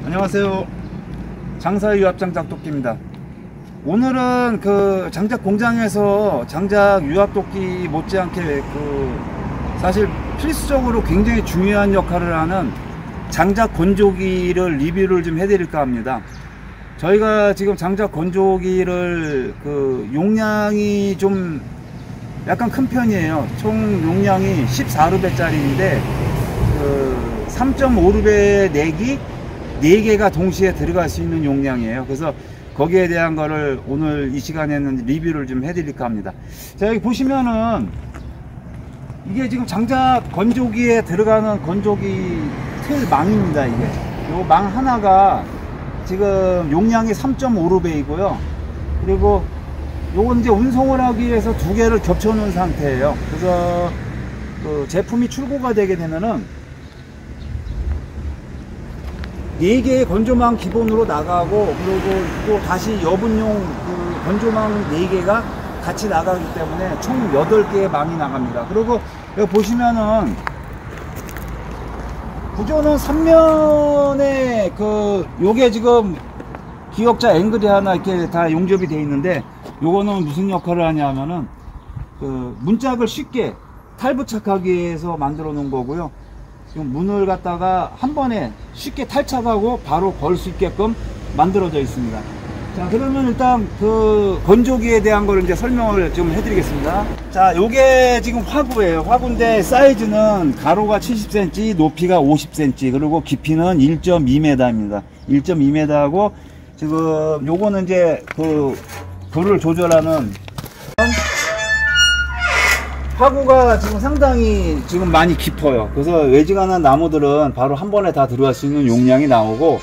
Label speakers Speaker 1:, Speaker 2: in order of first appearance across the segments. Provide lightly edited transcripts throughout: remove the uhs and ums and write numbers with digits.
Speaker 1: 안녕하세요. 장사유압장 짝도끼입니다. 오늘은 그 장작 공장에서 장작 유압도끼 못지않게 사실 필수적으로 굉장히 중요한 역할을 하는 장작 건조기를 리뷰를 좀 해드릴까 합니다. 저희가 지금 장작 건조기를 용량이 좀 약간 큰 편이에요. 총 용량이 14루베짜리인데 3.5루베 내기 4개가 동시에 들어갈 수 있는 용량이에요. 그래서 거기에 대한 거를 오늘 이 시간에는 리뷰를 좀 해드릴까 합니다. 자, 여기 보시면은 이게 지금 장작 건조기에 들어가는 건조기 틀 망입니다. 이게 요 망 하나가 지금 용량이 3.5루베이고요. 그리고 요건 이제 운송을 하기 위해서 2개를 겹쳐 놓은 상태예요. 그래서 제품이 출고가 되게 되면은 4개의 건조망 기본으로 나가고, 그리고 또 다시 여분용 건조망 4개가 같이 나가기 때문에 총 8개의 망이 나갑니다. 그리고 여기 보시면은 구조는 3면에 요게 지금 기역자 앵글이 하나 이렇게 다 용접이 되어 있는데, 요거는 무슨 역할을 하냐면은 문짝을 쉽게 탈부착하기 위해서 만들어 놓은 거고요. 지금 문을 갖다가 한 번에 쉽게 탈착하고 바로 걸 수 있게끔 만들어져 있습니다. 자, 그러면 일단 건조기에 대한 걸 이제 설명을 좀 해드리겠습니다. 자, 요게 지금 화구예요. 화구인데 사이즈는 가로가 70cm, 높이가 50cm, 그리고 깊이는 1.2m입니다. 1.2m하고 지금 요거는 이제 불을 조절하는 화구가 지금 상당히 지금 많이 깊어요. 그래서 외지간한 나무들은 바로 한 번에 다 들어갈 수 있는 용량이 나오고,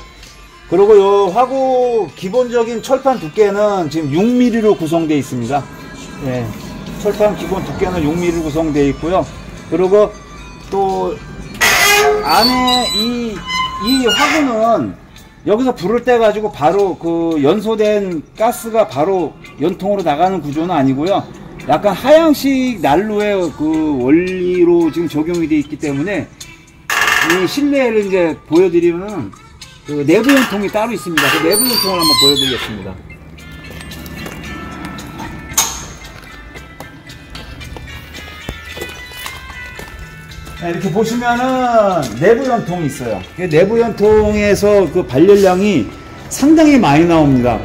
Speaker 1: 그리고 요 화구 기본적인 철판 두께는 지금 6mm로 구성되어 있습니다. 예, 철판 기본 두께는 6mm로 구성되어 있고요. 그리고 또 안에 이 화구는 여기서 불을 떼 가지고 바로 연소된 가스가 바로 연통으로 나가는 구조는 아니고요. 약간 하향식 난로의 원리로 지금 적용이 되어 있기 때문에 이 실내를 이제 보여드리면 내부 연통이 따로 있습니다. 그 내부 연통을 한번 보여드리겠습니다. 이렇게 보시면은 내부 연통이 있어요. 내부 연통에서 발열량이 상당히 많이 나옵니다.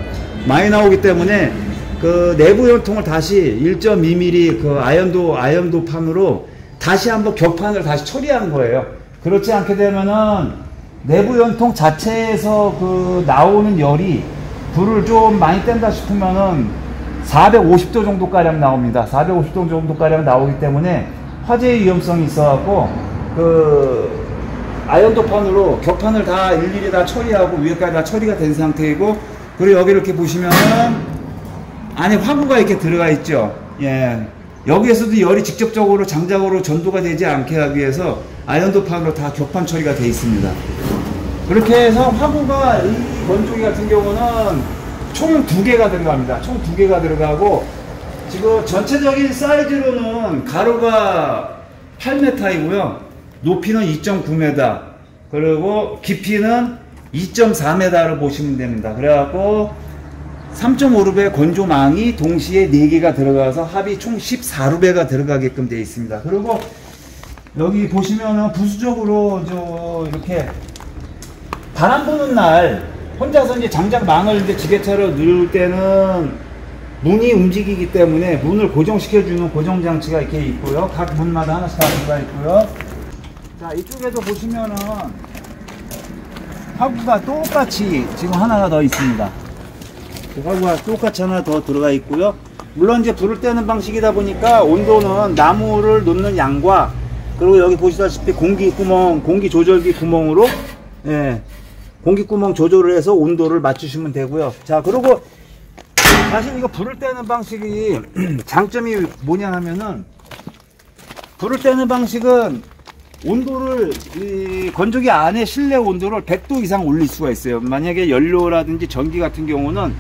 Speaker 1: 많이 나오기 때문에 내부 연통을 다시 1.2mm 아연도 판으로 다시 한번 격판을 다시 처리한 거예요. 그렇지 않게 되면은 내부 연통 자체에서 나오는 열이 불을 좀 많이 뗀다 싶으면은 450도 정도가량 나옵니다. 450도 정도가량 나오기 때문에 화재 위험성이 있어갖고 아연도 판으로 격판을 다 일일이 다 처리하고 위에까지 다 처리가 된 상태이고, 그리고 여기 이렇게 보시면은 안에 화구가 이렇게 들어가 있죠. 예. 여기에서도 열이 직접적으로 장작으로 전도가 되지 않게 하기 위해서 아연도판으로 다 격판 처리가 되어 있습니다. 그렇게 해서 화구가 이 건조기 같은 경우는 총 2개가 들어갑니다. 총 2개가 들어가고, 지금 전체적인 사이즈로는 가로가 8m이고요. 높이는 2.9m, 그리고 깊이는 2.4m를 보시면 됩니다. 그래갖고 3.5루베 건조망이 동시에 4개가 들어가서 합이 총 14루베가 들어가게끔 되어 있습니다. 그리고 여기 보시면은 부수적으로 이렇게 바람 부는 날 혼자서 이제 장작망을 이제 지게차로 넣을 때는 문이 움직이기 때문에 문을 고정시켜주는 고정장치가 이렇게 있고요. 각 문마다 하나씩 다 들어가 있고요. 자, 이쪽에도 보시면은 화구가 똑같이 지금 하나가 더 있습니다. 화구가 똑같이 하나 더 들어가 있고요. 물론 이제 불을 떼는 방식이다 보니까 온도는 나무를 놓는 양과, 그리고 여기 보시다시피 공기 조절기 구멍으로, 예, 공기 구멍 조절을 해서 온도를 맞추시면 되고요. 자, 그리고 사실 이거 불을 떼는 방식이 장점이 뭐냐 하면은, 불을 떼는 방식은 온도를 건조기 안에 실내 온도를 100도 이상 올릴 수가 있어요. 만약에 연료라든지 전기 같은 경우는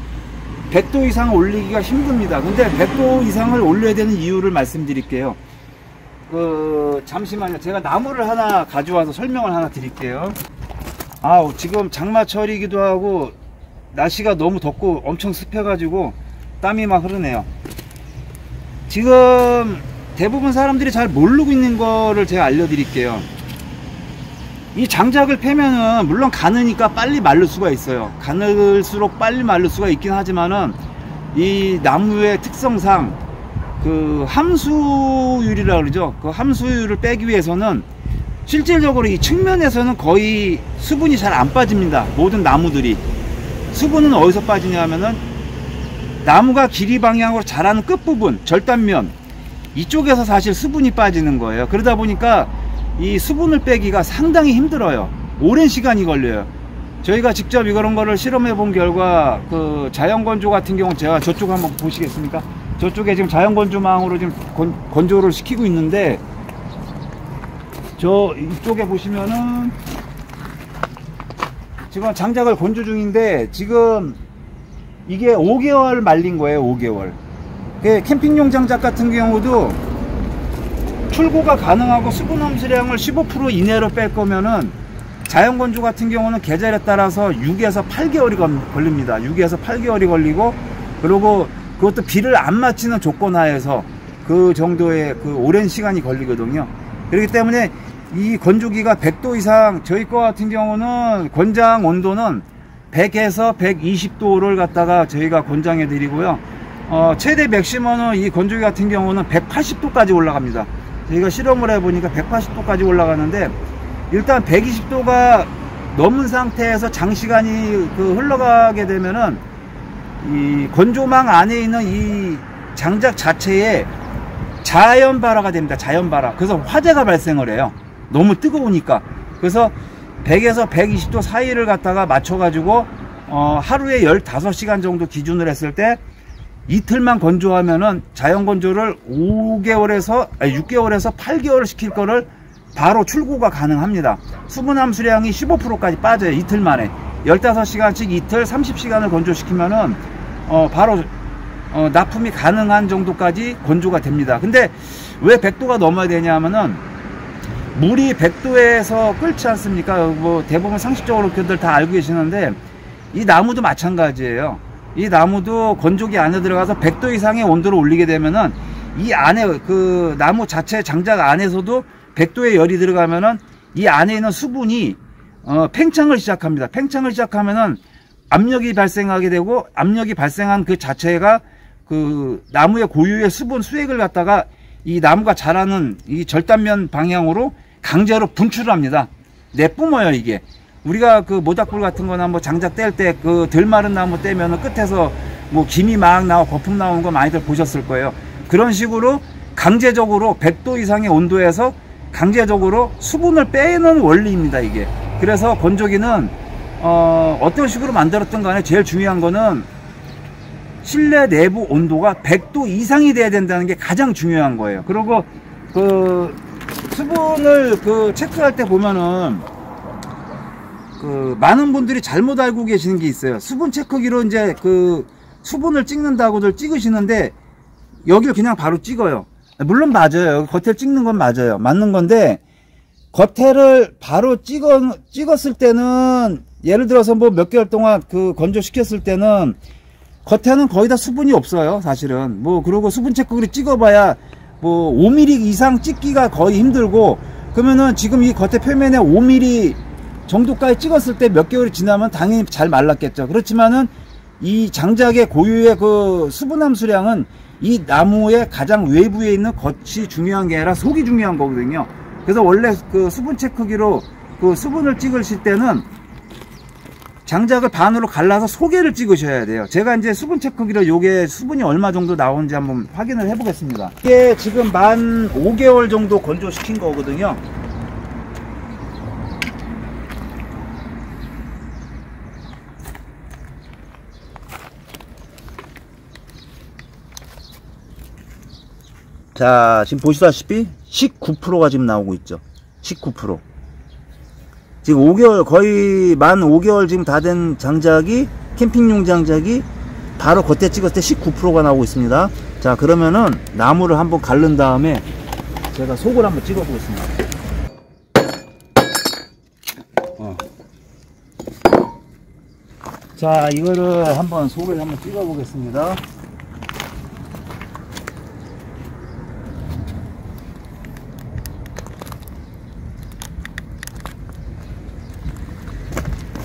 Speaker 1: 100도 이상 올리기가 힘듭니다. 근데 100도 이상을 올려야 되는 이유를 말씀드릴게요. 잠시만요. 제가 나무를 하나 가져와서 설명을 하나 드릴게요. 지금 장마철이기도 하고 날씨가 너무 덥고 엄청 습해가지고 땀이 막 흐르네요. 지금 대부분 사람들이 잘 모르고 있는 거를 제가 알려드릴게요. 이 장작을 패면은 물론 가느니까 빨리 마를 수가 있어요. 가늘수록 빨리 마를 수가 있긴 하지만은 이 나무의 특성상 그 함수율이라 그러죠. 그 함수율을 빼기 위해서는 실질적으로 이 측면에서는 거의 수분이 잘 안 빠집니다. 모든 나무들이. 수분은 어디서 빠지냐 하면은 나무가 길이 방향으로 자라는 끝부분, 절단면 이쪽에서 사실 수분이 빠지는 거예요. 그러다 보니까 이 수분을 빼기가 상당히 힘들어요. 오랜 시간이 걸려요. 저희가 직접 이런 거를 실험해 본 결과 그 자연건조 같은 경우 제가 저쪽 한번 보시겠습니까? 저쪽에 지금 자연건조망으로 지금 건조를 시키고 있는데 저 이쪽에 보시면은 지금 장작을 건조 중인데 지금 이게 5개월 말린 거예요. 5개월. 캠핑용 장작 같은 경우도 출고가 가능하고 수분 함수량을 15% 이내로 뺄 거면은 자연건조 같은 경우는 계절에 따라서 6에서 8개월이 걸립니다. 6에서 8개월이 걸리고, 그리고 그것도 비를 안 맞히는 조건 하에서 그 정도의 그 오랜 시간이 걸리거든요. 그렇기 때문에 이 건조기가 100도 이상, 저희 거 같은 경우는 권장 온도는 100에서 120도를 갖다가 저희가 권장해 드리고요. 최대 맥시멈은 이 건조기 같은 경우는 180도까지 올라갑니다. 저희가 실험을 해보니까 180도까지 올라가는데, 일단 120도가 넘은 상태에서 장시간이 흘러가게 되면은 이 건조망 안에 있는 이 장작 자체에 자연발화가 됩니다. 자연발화. 그래서 화재가 발생을 해요. 너무 뜨거우니까. 그래서 100에서 120도 사이를 갖다가 맞춰가지고 하루에 15시간 정도 기준을 했을 때 이틀만 건조하면은 자연건조를 6개월에서 8개월 시킬 거를 바로 출고가 가능합니다. 수분 함수량이 15%까지 빠져요. 이틀 만에. 15시간씩 이틀 30시간을 건조시키면은 바로 납품이 가능한 정도까지 건조가 됩니다. 근데 왜 100도가 넘어야 되냐 하면은 물이 100도에서 끓지 않습니까? 뭐 대부분 상식적으로 그들 다 알고 계시는데 이 나무도 마찬가지예요. 이 나무도 건조기 안에 들어가서 100도 이상의 온도를 올리게 되면은 이 안에 그 나무 자체 장작 안에서도 100도의 열이 들어가면은 이 안에 있는 수분이 팽창을 시작합니다. 팽창을 시작하면은 압력이 발생하게 되고, 압력이 발생한 그 자체가 그 나무의 고유의 수분 수액을 갖다가 이 나무가 자라는 이 절단면 방향으로 강제로 분출을 합니다. 내뿜어요, 이게. 우리가 그 모닥불 같은 거나 뭐 장작 뗄 때 그 덜 마른 나무 떼면은 끝에서 뭐 김이 막 나와 거품 나오는 거 많이들 보셨을 거예요. 그런 식으로 강제적으로 100도 이상의 온도에서 강제적으로 수분을 빼는 원리입니다, 이게. 그래서 건조기는 어떤 식으로 만들었던 간에 제일 중요한 거는 실내 내부 온도가 100도 이상이 돼야 된다는 게 가장 중요한 거예요. 그리고 그 수분을 체크할 때 보면은 많은 분들이 잘못 알고 계시는 게 있어요. 수분 체크기로 이제 수분을 찍는다고들 찍으시는데 여기를 그냥 바로 찍어요. 물론 맞아요. 겉에 찍는 건 맞아요. 맞는 건데, 겉에를 바로 찍었을 때는, 예를 들어서 뭐 몇 개월 동안 건조시켰을 때는 겉에는 거의 다 수분이 없어요, 사실은. 뭐 그리고 수분 체크기를 찍어봐야 뭐 5mm 이상 찍기가 거의 힘들고, 그러면은 지금 이 겉에 표면에 5mm 정도까지 찍었을 때 몇 개월이 지나면 당연히 잘 말랐겠죠. 그렇지만은 이 장작의 고유의 그 수분 함수량은 이 나무의 가장 외부에 있는 겉이 중요한 게 아니라 속이 중요한 거거든요. 그래서 원래 수분 체크기로 수분을 찍으실 때는 장작을 반으로 갈라서 속에를 찍으셔야 돼요. 제가 이제 수분 체크기로 요게 수분이 얼마 정도 나오는지 한번 확인을 해 보겠습니다. 이게 지금 만 5개월 정도 건조시킨 거거든요. 자, 지금 보시다시피 19%가 지금 나오고 있죠. 19%. 지금 5개월, 거의 만 5개월 지금 다 된 장작이, 캠핑용 장작이 바로 겉에 찍었을 때 19%가 나오고 있습니다. 자, 그러면은 나무를 한번 갈른 다음에 제가 속을 한번 찍어 보겠습니다. 자, 이거를 한번 속을 한번 찍어 보겠습니다.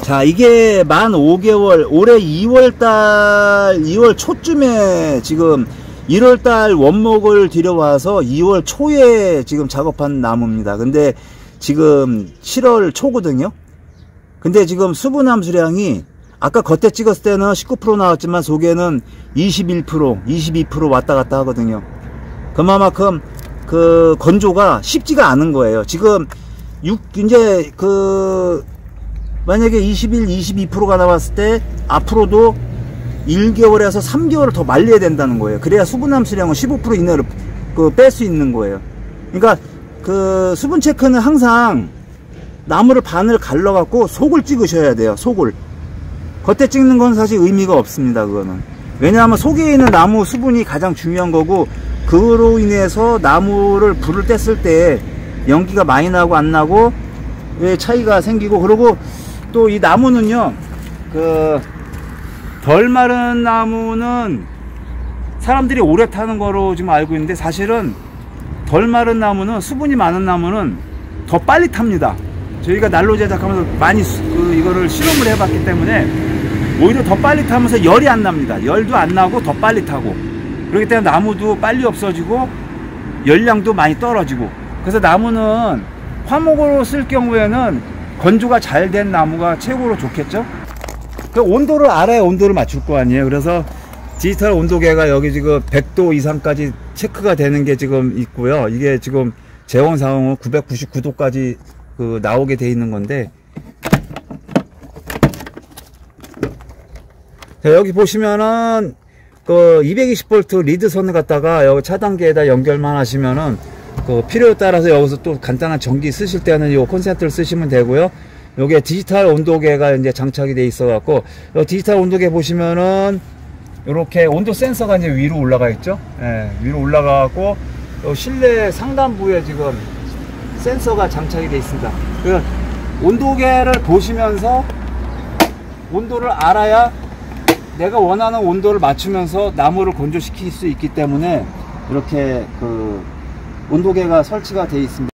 Speaker 1: 자, 이게 만 5개월, 올해 2월 초쯤에 지금 1월달 원목을 들여와서 2월 초에 지금 작업한 나무입니다. 근데 지금 7월 초거든요. 근데 지금 수분 함수량이 아까 겉에 찍었을 때는 19% 나왔지만 속에는 21%, 22% 왔다 갔다 하거든요. 그만큼 그 건조가 쉽지가 않은 거예요. 지금 이제 만약에 21, 22%가 나왔을 때 앞으로도 1개월에서 3개월을 더 말려야 된다는 거예요. 그래야 수분 함수량은 15% 이내로 뺄 수 있는 거예요. 그러니까 그 수분 체크는 항상 나무를 반을 갈라 갖고 속을 찍으셔야 돼요. 속을. 겉에 찍는 건 사실 의미가 없습니다. 그거는. 왜냐하면 속에 있는 나무 수분이 가장 중요한 거고, 그로 인해서 나무를 불을 뗐을 때 연기가 많이 나고 안 나고 왜 차이가 생기고, 그리고 또 이 나무는요, 덜 마른 나무는 사람들이 오래 타는 거로 지금 알고 있는데, 사실은 덜 마른 나무는, 수분이 많은 나무는 더 빨리 탑니다. 저희가 난로 제작하면서 많이 이거를 실험을 해봤기 때문에 오히려 더 빨리 타면서 열이 안 납니다. 열도 안 나고 더 빨리 타고, 그렇기 때문에 나무도 빨리 없어지고 열량도 많이 떨어지고. 그래서 나무는 화목으로 쓸 경우에는 건조가 잘 된 나무가 최고로 좋겠죠. 그 온도를 알아야 온도를 맞출 거 아니에요. 그래서 디지털 온도계가 여기 지금 100도 이상까지 체크가 되는 게 지금 있고요. 이게 지금 재원 상황은 999도까지 나오게 돼 있는 건데, 자, 여기 보시면은 220V 리드선을 갖다가 여기 차단기에다 연결만 하시면은 필요에 따라서 여기서 또 간단한 전기 쓰실 때는 이 콘센트를 쓰시면 되고요. 요게 디지털 온도계가 이제 장착이 돼 있어 갖고, 디지털 온도계 보시면은 이렇게 온도 센서가 이제 위로 올라가 있죠. 예, 위로 올라가 갖고 실내 상단부에 지금 센서가 장착이 돼 있습니다. 그 온도계를 보시면서 온도를 알아야 내가 원하는 온도를 맞추면서 나무를 건조시킬 수 있기 때문에 이렇게 온도계가 설치가 되어 있습니다.